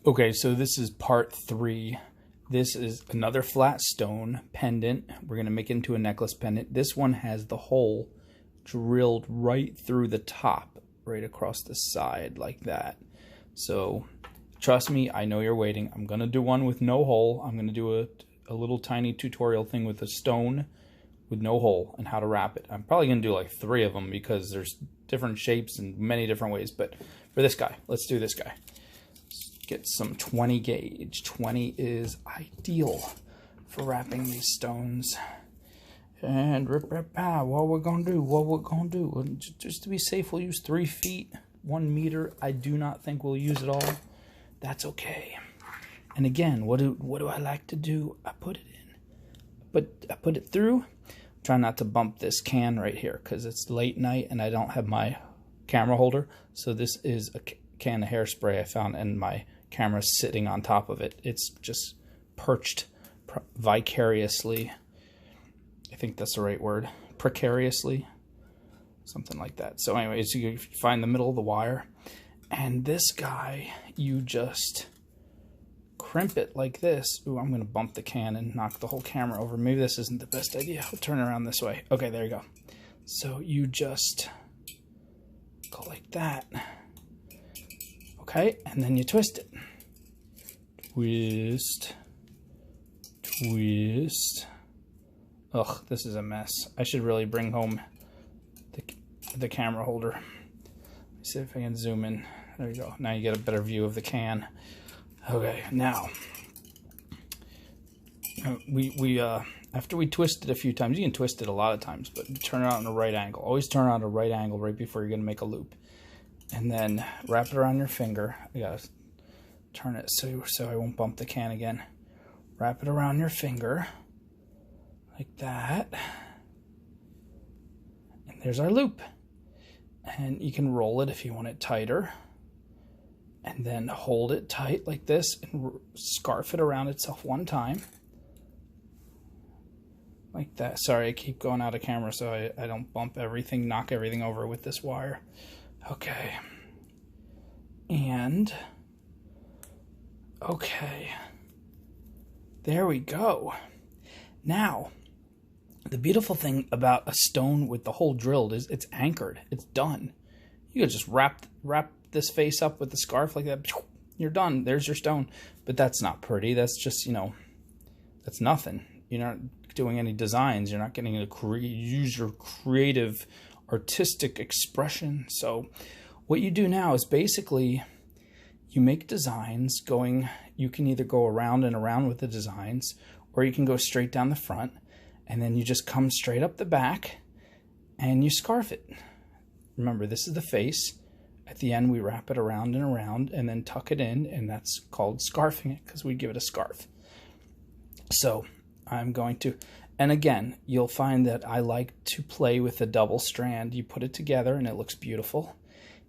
Okay, so this is part 3. This is another flat stone pendant. We're going to make it into a necklace pendant. This one has the hole drilled right through the top, right across the side like that. So trust me, I know you're waiting. I'm going to do one with no hole. I'm going to do a little tiny tutorial thing with a stone with no hole and how to wrap it. I'm probably going to do like 3 of them because there's different shapes and many different ways. But for this guy, let's do this guy. Get some 20 gauge. 20 is ideal for wrapping these stones. And rip, rip, pow. What we're gonna do? Just to be safe, we'll use 3 feet, 1 meter. I do not think we'll use it all. That's okay. And again, what do I like to do? I put it in, but I put it through. Try not to bump this can right here because it's late night and I don't have my camera holder. So this is a can of hairspray I found, and my camera's sitting on top of it. It's just perched vicariously. I think that's the right word. Precariously. Something like that. So anyways, you find the middle of the wire. And this guy, you just crimp it like this. Ooh, I'm going to bump the can and knock the whole camera over. Maybe this isn't the best idea. I'll turn around this way. Okay, there you go. So you just go like that. Okay, and then you twist it. Twist. Twist. Ugh, this is a mess. I should really bring home the camera holder. Let me see if I can zoom in. There you go. Now you get a better view of the can. Okay, now after we twist it a few times, you can twist it a lot of times, but turn it on a right angle. Always turn it on a right angle right before you're going to make a loop. And then wrap it around your finger. You gotta turn it so I won't bump the can again. Wrap it around your finger like that. And there's our loop. And you can roll it if you want it tighter. And then hold it tight like this and scarf it around itself one time. Like that. Sorry, I keep going out of camera so I don't bump everything, knock everything over with this wire. Okay. And okay. There we go. Now, the beautiful thing about a stone with the hole drilled is it's anchored. It's done. You could just wrap this face up with the scarf like that. You're done. There's your stone. But that's not pretty. That's just, that's nothing. You're not doing any designs. You're not getting to use your creative artistic expression. So what you do now is basically you make designs going, you can either go around and around with the designs, or you can go straight down the front, and then you just come straight up the back and you scarf it. Remember, this is the face. At the end, we wrap it around and around and then tuck it in, and that's called scarfing it because we give it a scarf. So I'm going to, and again, you'll find that I like to play with the double strand. You put it together and it looks beautiful.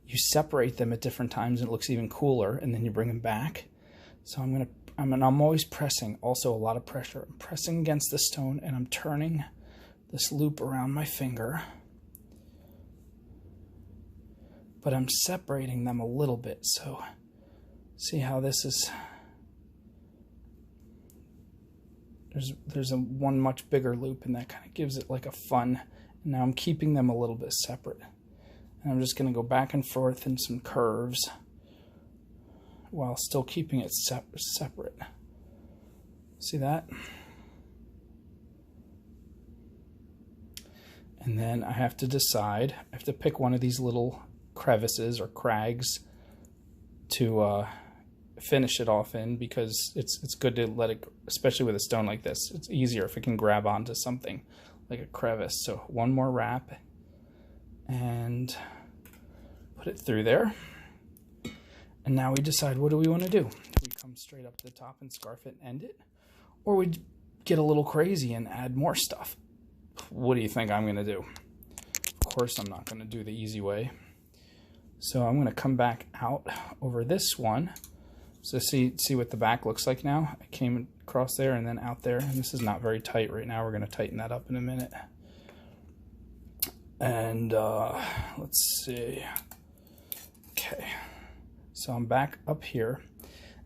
You separate them at different times and it looks even cooler, and then you bring them back. So I'm always pressing, also a lot of pressure. I'm pressing against the stone and I'm turning this loop around my finger. But I'm separating them a little bit. So see how this is, there's one much bigger loop, and that kind of gives it like a fun. And now I'm keeping them a little bit separate. And I'm just going to go back and forth in some curves while still keeping it separate. See that? And then I have to decide, I have to pick one of these little crevices or crags to finish it off in, because it's good to let it, especially with a stone like this, it's easier if it can grab onto something like a crevice. So one more wrap and put it through there. And now we decide, what do we want to do? Do we come straight up to the top and scarf it and end it? Or we get a little crazy and add more stuff? What do you think I'm going to do? Of course, I'm not going to do the easy way. So I'm going to come back out over this one. So see what the back looks like now? I came across there and then out there. And this is not very tight right now. We're going to tighten that up in a minute. And let's see. Okay. So I'm back up here.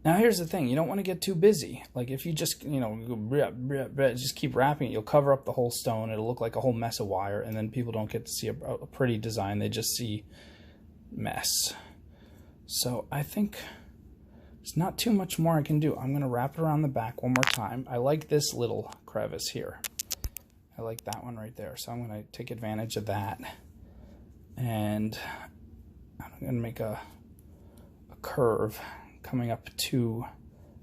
Now here's the thing, you don't want to get too busy. Like if you just, just keep wrapping it, you'll cover up the whole stone. It'll look like a whole mess of wire, and then people don't get to see a pretty design. They just see mess. So I think there's not too much more I can do. I'm going to wrap it around the back one more time. I like this little crevice here. I like that one right there. So I'm going to take advantage of that. And I'm going to make a curve coming up to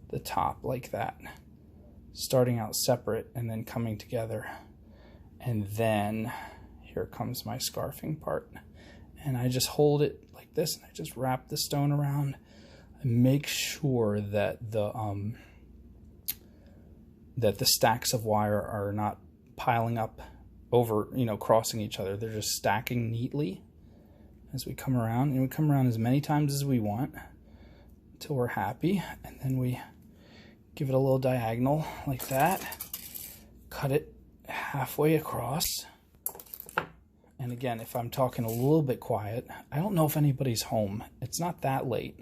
the top like that, starting out separate and then coming together. And then here comes my scarfing part, and I just hold it like this, and I just wrap the stone around and make sure that the stacks of wire are not piling up over, crossing each other. They're just stacking neatly as we come around, and we come around as many times as we want until we're happy, and then we give it a little diagonal like that, cut it halfway across. And again, if I'm talking a little bit quiet, I don't know if anybody's home. It's not that late,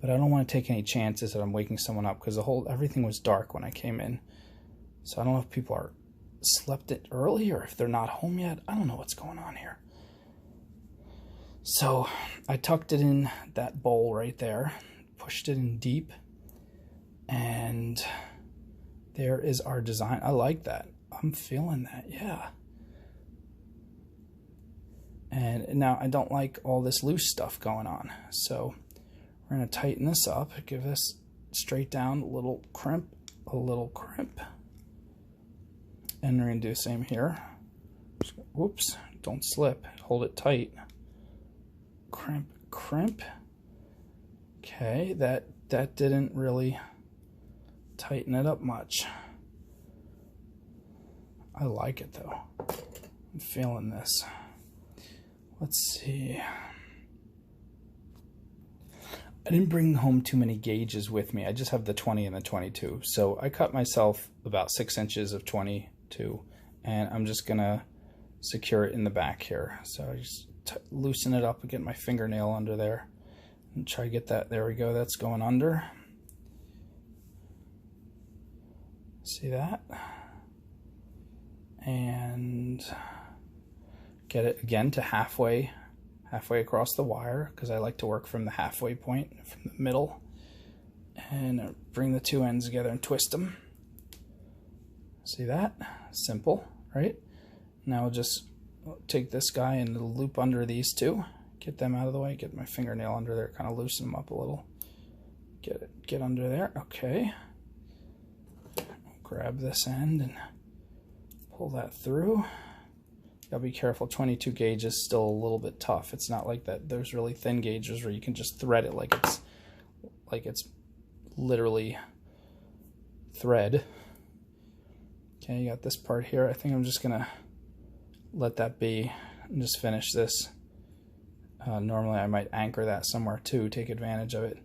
but I don't want to take any chances that I'm waking someone up, because everything was dark when I came in. So I don't know if people are slept it early or if they're not home yet. I don't know what's going on here. So I tucked it in that bowl right there, pushed it in deep, and there is our design. I like that. I'm feeling that, yeah. And now I don't like all this loose stuff going on, so we're going to tighten this up, give this straight down, a little crimp, and we're going to do the same here. Whoops, don't slip, hold it tight, crimp. Okay, that didn't really tighten it up much. I like it though. I'm feeling this. Let's see. I didn't bring home too many gauges with me. I just have the 20 and the 22. So I cut myself about 6 inches of 22, and I'm just gonna secure it in the back here. So I just loosen it up and get my fingernail under there and try to get that. There we go. That's going under. See that? And get it again to halfway across the wire, because I like to work from the halfway point, from the middle, and bring the two ends together and twist them. See that? Simple, right? Now I'll just take this guy and loop under these two, get them out of the way, get my fingernail under there, kind of loosen them up a little. Get under there. Okay. Grab this end and pull that through. Gotta be careful. 22 gauge is still a little bit tough. It's not like that. There's really thin gauges where you can just thread it like it's literally thread. Okay, you got this part here. I think I'm just gonna let that be and just finish this. Normally I might anchor that somewhere too, take advantage of it.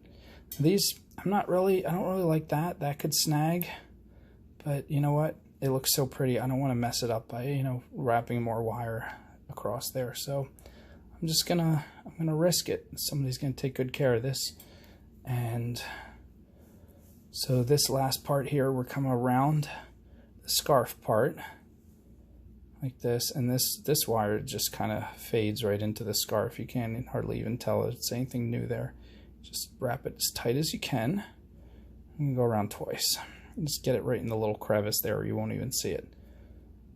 These, I don't really like that. That could snag, but you know what? It looks so pretty. I don't want to mess it up by, wrapping more wire across there. So I'm gonna risk it. Somebody's gonna take good care of this. And so this last part here, we're coming around the scarf part like this, and this wire just kind of fades right into the scarf. You can't hardly even tell it's anything new there. Just wrap it as tight as you can and go around twice. Just get it right in the little crevice there where you won't even see it.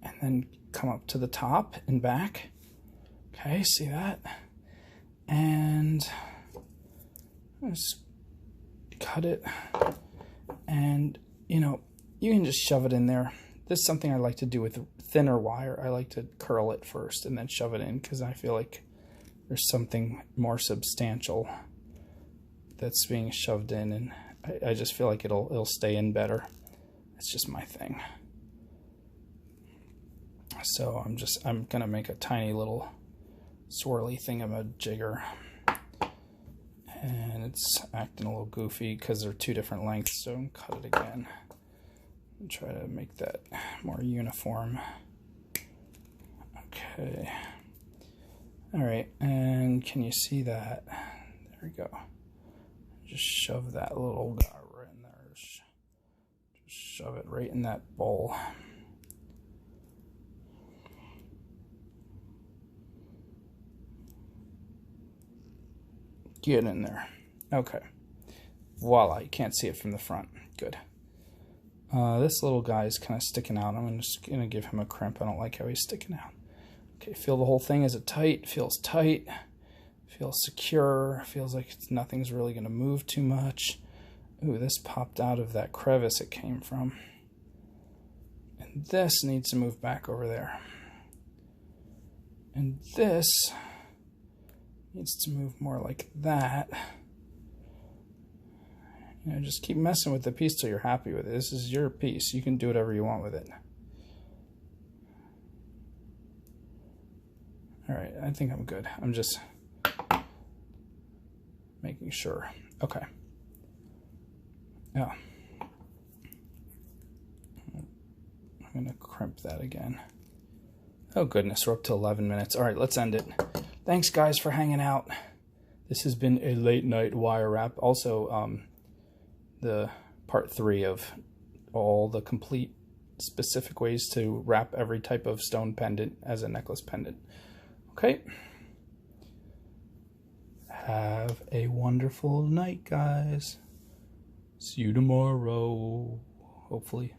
And then come up to the top and back. Okay, see that? And just cut it. And, you can just shove it in there. This is something I like to do with thinner wire. I like to curl it first and then shove it in, because I feel like there's something more substantial that's being shoved in, and I just feel like it'll stay in better. It's just my thing. So I'm gonna make a tiny little swirly thingamajigger, and it's acting a little goofy because they're two different lengths. So I'm cut it again and try to make that more uniform. Okay. All right, and can you see that? There we go. Just shove that little guy Shove it right in that bowl. Get in there. Okay. Voila, you can't see it from the front. Good. This little guy is kind of sticking out. I'm just going to give him a crimp. I don't like how he's sticking out. Okay, feel the whole thing. Is it tight? Feels tight. Feels secure. Feels like nothing's really going to move too much. Ooh, this popped out of that crevice it came from. And this needs to move back over there. And this needs to move more like that. You know, just keep messing with the piece till you're happy with it. This is your piece. You can do whatever you want with it. All right, I think I'm good. I'm just making sure. Okay. Yeah. I'm going to crimp that again. Oh, goodness. We're up to 11 minutes. All right, let's end it. Thanks, guys, for hanging out. This has been a late night wire wrap. Also, the part 3 of all the complete specific ways to wrap every type of stone pendant as a necklace pendant. Okay. Have a wonderful night, guys. See you tomorrow, hopefully.